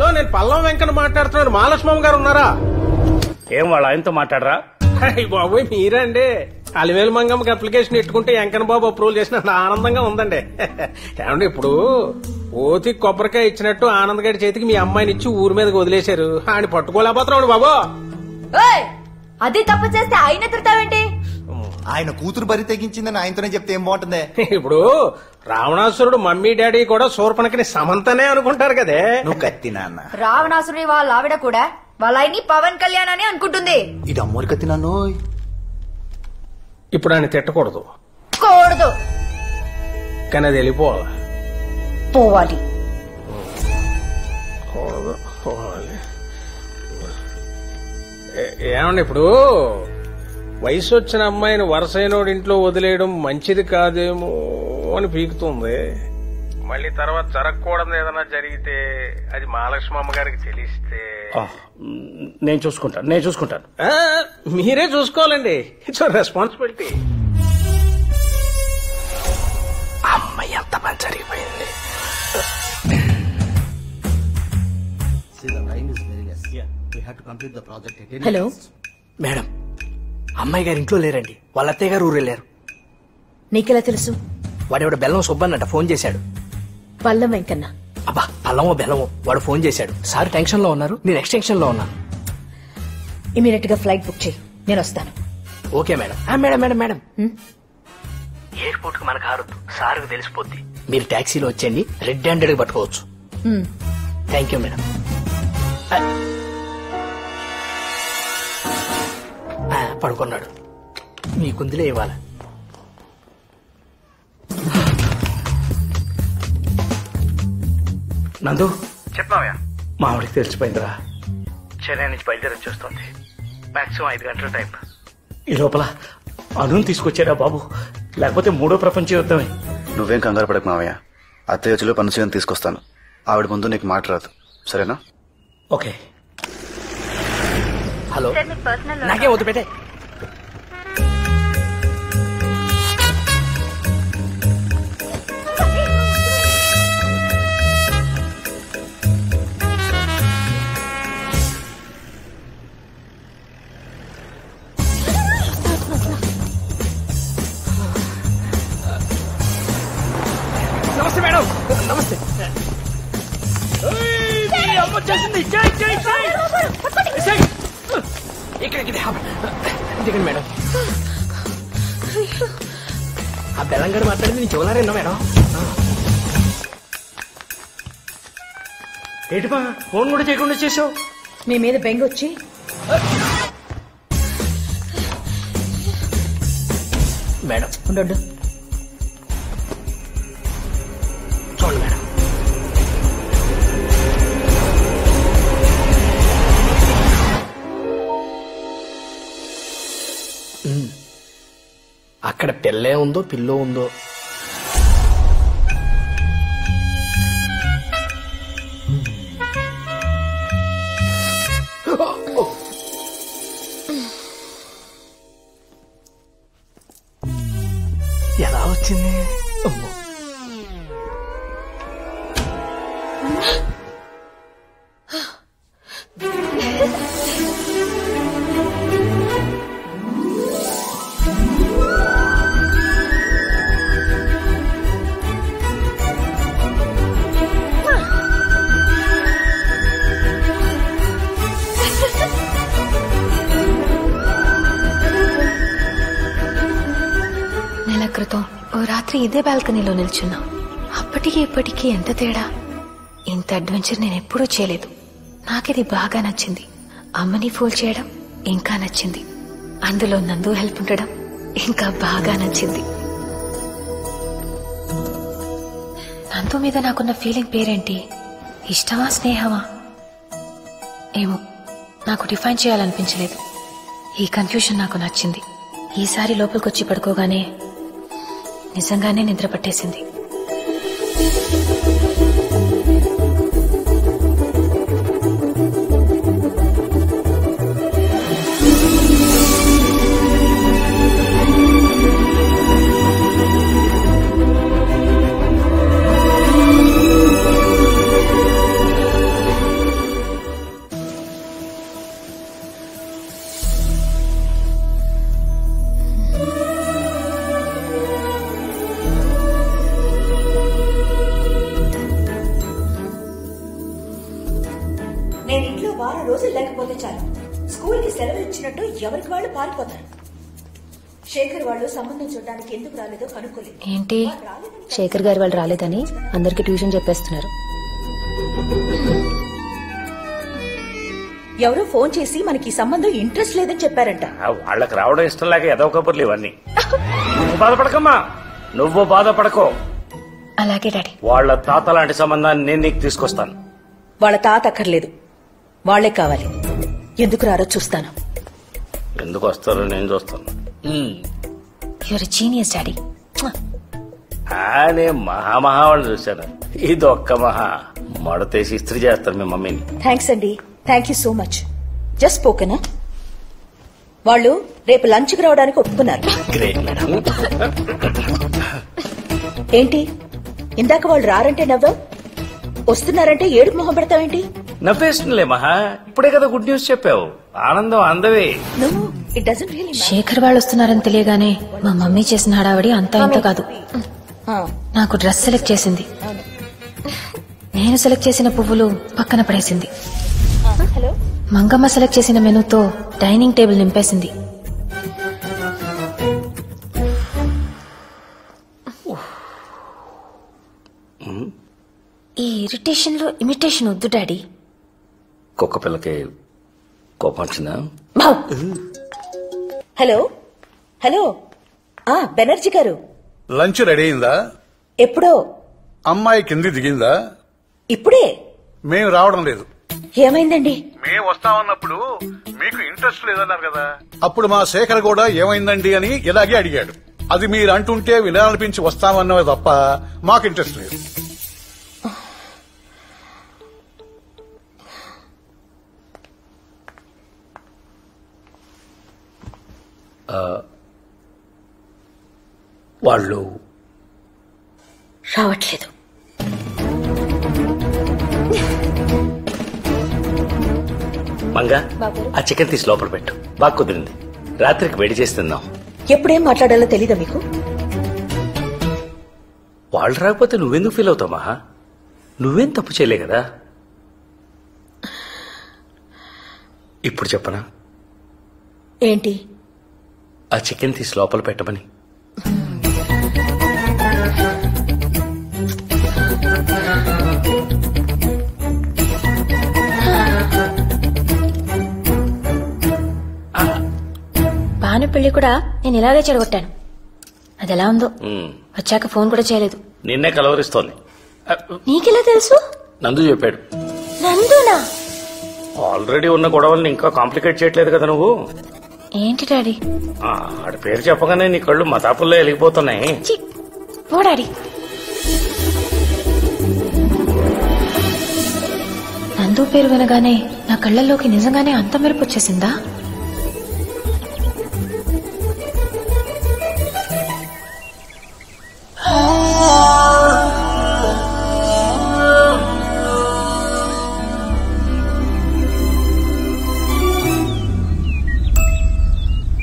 Hello, నేను పల్లం వెంకన్న మాట్లాడుతున్నాను. మహాలక్ష్మమ్మ గారు ఉన్నారా? ఏం వాళ్ళ ఆయనతో మాట్లాడరా? బాబోయ్, మీరండి. అలివేలు మంగమ్మకి అప్లికేషన్ ఎట్టుకుంటే వెంకన్న బాబు అప్రూవల్ చేసిన ఆనందంగా ఉందండి. ఏమండి, ఇప్పుడు ఓతికి కొబ్బరికాయ ఇచ్చినట్టు ఆనంద్ గారి చేతికి మీ అమ్మాయిని ఇచ్చి ఊరి మీదకి వదిలేశారు. ఆయన పట్టుకోలేకపోతున్నాడు బాబు. అది తప్పు చేస్తే ఆయన తిడతావేంటి? ఆయన కూతురు బరి తెగించిందని ఆయనతోనే చెప్తే ఏం బాగుంటుంది? ఇప్పుడు రావణాసురుడు మమ్మీ డాడీ కూడా శూర్పణఖని సమంతనే అనుకుంటారు కదే. నువ్వు కత్తి నాన్న. రావణాసురుడి వాళ్ళ ఆవిడ కూడా వాళ్ళ ఆయన్ని పవన్ కళ్యాణ్ అని అనుకుంటుంది. ఇది అమ్మోరు కత్తి నాన్నో. ఇప్పుడు ఆయన తిట్టకూడదు, కూడదు, కానీ అది వెళ్ళిపోవాలి. పోవాలి. ఏమండి, ఇప్పుడు వయసు వచ్చిన అమ్మాయిని వరసైనోడి ఇంట్లో వదిలేయడం మంచిది కాదేమో అని పీకుతుంది. మళ్ళీ తర్వాత జరగకూడదు ఏదైనా జరిగితే అది మహాలక్ష్మమ్మ గారికి తెలిస్తే నేను చూసుకుంటాను. మీరే చూసుకోవాలండి. It's responsibility. అమ్మాయి ఎంత పని జరిగిపోయింది. హలో మేడం, అమ్మాయి గారు ఇంట్లో లేరండి. వాళ్ళ అత్తయ్య గారు ఊరు వెళ్ళారు. నీకెలా తెలుసు? వాడెవడ బెల్లం సుబ్బన్నట ఫోన్ చేశాడు. పల్లం వెంకన్న? అబ్బా, పల్లమో బెల్లమో. వాడు ఫోన్ చేశాడు. సార్ టెన్షన్ లో ఉన్నారు, నేను ఎక్స్టెన్షన్ లో ఉన్నాను. ఇమీడియట్ గా ఫ్లైట్ బుక్ చేయి, నేను వస్తాను. Okay madam. Madam madam madam airport కు మనకు హారొద్దు, సార్కు తెలిసిపోద్ది. మీరు టాక్సీలో వచ్చేయండి, రెడ్ హ్యాండెడ్ గా పట్టుకోవచ్చు. Thank you madam. పడుకున్నాడు. మీకుందిలే ఇవ్వాలి. నందు, చెప్పావయ్యా? మా ఆవిడకి తెలిసిపోయిందిరా. చెన్నై నుంచి బయలుదేరి వచ్చేస్తుంది. మాక్సిమం 5 గంటల టైం. ఈ లోపల అనుని తీసుకొచ్చారా బాబు, లేకపోతే మూడో ప్రపంచ యుద్ధమే. నువ్వేం కంగారు పడకు మావయ్య. అత్తయ్య వచ్చి పనుసీని తీసుకొస్తాను. ఆవిడ ముందు నీకు మాట రాదు, సరేనా? ఓకే. హలో, నాకేం వద్దు పెట్టే. నమస్తే మేడం. నమస్తే. దిగండి మేడం. ఆ బెల్లంగడు మాట్లాడింది నీ చెవులారేనా మేడం? ఏంటిపా ఫోన్ కూడా చేయకుండా చేసావు? మీ మీద బెంగొచ్చి మేడం ఉండు. చూడండి మేడం, అక్కడ పిల్లే ఉందో పిల్లో ఉందో. ఎలా వచ్చింది? అమ్మో, నెల క్రితం ఓ రాత్రి ఇదే బాల్కనీలో నిల్చున్నా. అప్పటికి ఇప్పటికీ ఎంత తేడా. ఇంత అడ్వెంచర్ నేను ఎప్పుడూ చేయలేదు. నాకిది బాగా నచ్చింది. అమ్మని ఫోల్ చేయడం ఇంకా నచ్చింది. అందులో నందు హెల్ప్ ఉండడం ఇంకా బాగా నచ్చింది. నందు మీద నాకున్న ఫీలింగ్ పేరేంటి? ఇష్టమా, స్నేహమా? ఏమో, నాకు డిఫైన్ చేయాలనిపించలేదు. ఈ కన్ఫ్యూషన్ నాకు నచ్చింది. ఈసారి లోపలికొచ్చి పడుకోగానే నిజంగానే నిద్ర పట్టేసింది. వారం రోజులు లేకపోతే చాలు స్కూల్ కి సెలవు ఇచ్చినట్టు ఎవరికి వాళ్ళు పారిపోతారు. శేఖర్ వాళ్ళు సంబంధం చూడడానికి ఎందుకు రాలేదో కనుక్కోలేదు. ఏంటి శేఖర్ గారు వాళ్ళు రాలేదని అందరికి ట్యూషన్ చెప్పేస్తున్నారు. ఎవరో ఫోన్ చేసి మనకి ఈ సంబంధం ఇంట్రెస్ట్ లేదని చెప్పారంట. వాళ్ళకి రావడం ఇష్టం లేక ఏదో కబుర్లు ఇవన్నీ. నువ్వు బాధపడకమ్మా, నువ్వు బాధపడకో. అలాగే డాడీ. వాళ్ళ తాత లాంటి సంబంధాన్ని నేను నీకు తీసుకొస్తాను. వాళ్ళ తాత అక్కర్లేదు, వాళ్లే కావాలి. ఎందుకు రారో చూస్తాను. ఎందుకు వస్తారో నేను చూస్తాను. Your genius daddy. నేను మహా వాళ్ళు చూశాను. ఇది ఒక్క మహా మడతేసి ఇస్త్రీ చేస్తారు మీ మమ్మీని. థ్యాంక్స్ అండి, thank you so much. Just స్పోకెనా? వాళ్ళు రేపు లంచ్ కి రావడానికి ఒప్పుకున్నారు. Great madam. ఏంటి ఇందాక వాళ్ళు రారంటే నవ్వావు, వస్తున్నారంటే ఏడుపు మొహం పెడతావేంటి? నవ్వేస్తుందిలే మహా, ఇప్పుడే కదా గుడ్ న్యూస్ చెప్పావు. ఆనందం అందవే. నువ్వు ఇట్ డజంట్ రియల్లీ శేఖర్ వాళ్ళు వస్తున్నారని తెలియగానే మా మమ్మీ చేసిన హడావడి అంతా ఇంత కాదు. నాకు డ్రెస్ సెలెక్ట్ చేసింది, నేను సెలెక్ట్ చేసిన పువ్వులు పక్కన పడేసింది. హలో, మంగమ్మ సెలెక్ట్ చేసిన మెనూతో డైనింగ్ టేబుల్ నింపేసింది. ఈ ఇరిటేషన్ లో ఇమిటేషన్ వద్దు డాడీ. కుక్క పిల్లకి కోపం వచ్చిందా? హలో హలో, బెనర్జీ గారు. లంచ్ రెడీ అయిందా? ఎప్పుడో. అమ్మాయి కింది దిగిందా? ఇప్పుడే. మేము రావడం లేదు. ఏమైందండి? మేము వస్తామన్నప్పుడు మీకు ఇంట్రెస్ట్ లేదన్నారు కదా. అప్పుడు మా శేఖర్ కూడా ఏమైందండి అని ఇలాగే అడిగాడు. అది మీరు అంటుంటే వినాలనిపించి వస్తామన్నవే తప్ప మాకు ఇంట్రెస్ట్ లేదు. వాళ్ళు రావట్లేదు. మంగా, ఆ చికెన్ తీసి లోపల పెట్టు. బాగా కుదిరింది. రాత్రికి వేడి చేసి తిందాం. ఎప్పుడేం మాట్లాడాలో తెలీదా మీకు? వాళ్ళు రాకపోతే నువ్వెందుకు ఫీల్ అవుతావు మహా? నువ్వేం తప్పు చేయలే కదా. ఇప్పుడు చెప్పనా? ఏంటి? ఆ చికెన్ తీసి లోపల పెట్టమని. భాను పెళ్లి కూడా నేను ఇలాగే చెడగొట్టాను. అది ఎలా ఉందో. వచ్చాక ఫోన్ కూడా చేయలేదు. నిన్నే కలవరిస్తోంది. నీకెలా తెలుసు? నందు చెప్పాడు. నందునా? ఆల్రెడీ ఉన్న గొడవల్ని ఇంకా కాంప్లికేట్ చేయట్లేదు కదా నువ్వు. ఏంటి డాడీ? ఆడి పేరు చెప్పగానే నీ కళ్ళు మతాపుల్లో వెలిగిపోతున్నాయి. పో డాడీ. నందు పేరు వినగానే నా కళ్ళల్లోకి నిజంగానే అంత మెరుపు వచ్చేసిందా?